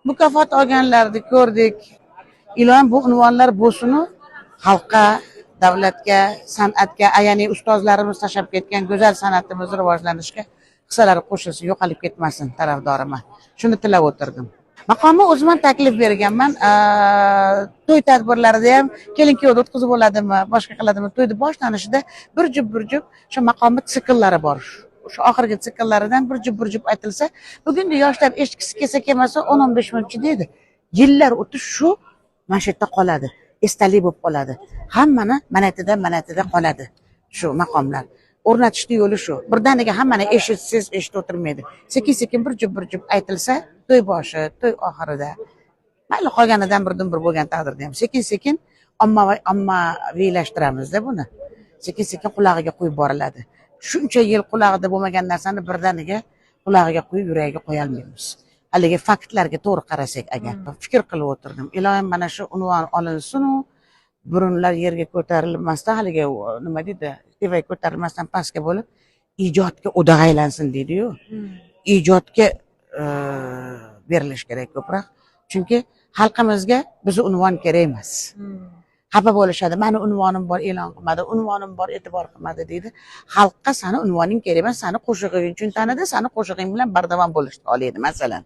mukofot olganlarni ko'rdik. Ilohim bu unvonlar bo'lsin-u xalqqa, davlatga, san'atga, ya'ni ustozlarimiz tashlab ketgan go'zal san'atimizni rivojlanishga hissalari qo'shilsin, yo'qolib ketmasin tarafdoriman. Shuni tilab o'tirdim. Maqomni o'zim ham taklif berganman. To'y tadbirlarida ham kelin-kuyovni o'tkazib bo'ladimi, boshqa qiladimi, to'yni boshlanishida bir jup shu maqomni sikllari bor. Shu oxirgi sikllaridan bir jup aytilsa, bugungi yoshlar eshitgisi kelsa kelmasa 10-15 minut deydi. Yillar o'tib shu mana shu yerda qoladi, esdalik bo'lib qoladi. Hammani manatida qoladi shu maqomlar. O'rnatishni yo'li shu. Birdaniga hammani eshitib o'tirmaydi. Sekin bir jup aytilsa, to'y boshi, to'y oxirida. Mayli qolganidan birdan bir bo'lgan taqdirda ham sekin ommaviylashtiramizda buni. Sekin qulog'iga qo'yib boriladi. Shuncha yil qulog'ida bo'lmagan narsani birdaniga qulog'iga qo'yib, yuragiga qo'ya olmaymiz. Haligi faktlarga to'g'ri qarasak agar fikr qilib o'tirdim. Ilohim mana shu unvon olinsin-u, burunlar yerga ko'tarilmasdan, haligi nima deydi, tevak ko'tarilmasdan pastga bo'lib, ijodga o'dag'aylansin deydi-yu. Ijodga berilish kerak ko'proq. Chunki xalqimizga bizni unvon kerak emas. Xafa bo'lishadi. Meni unvonim bor, e'lon qilmadi, unvonim bor, e'tibor qilmadi deydi. Xalqqa seni unvoning kerak emas, seni qo'shig'ing uchun tanida, seni qo'shig'ing bilan bardavom bo'lishni xohlaydi, masalan.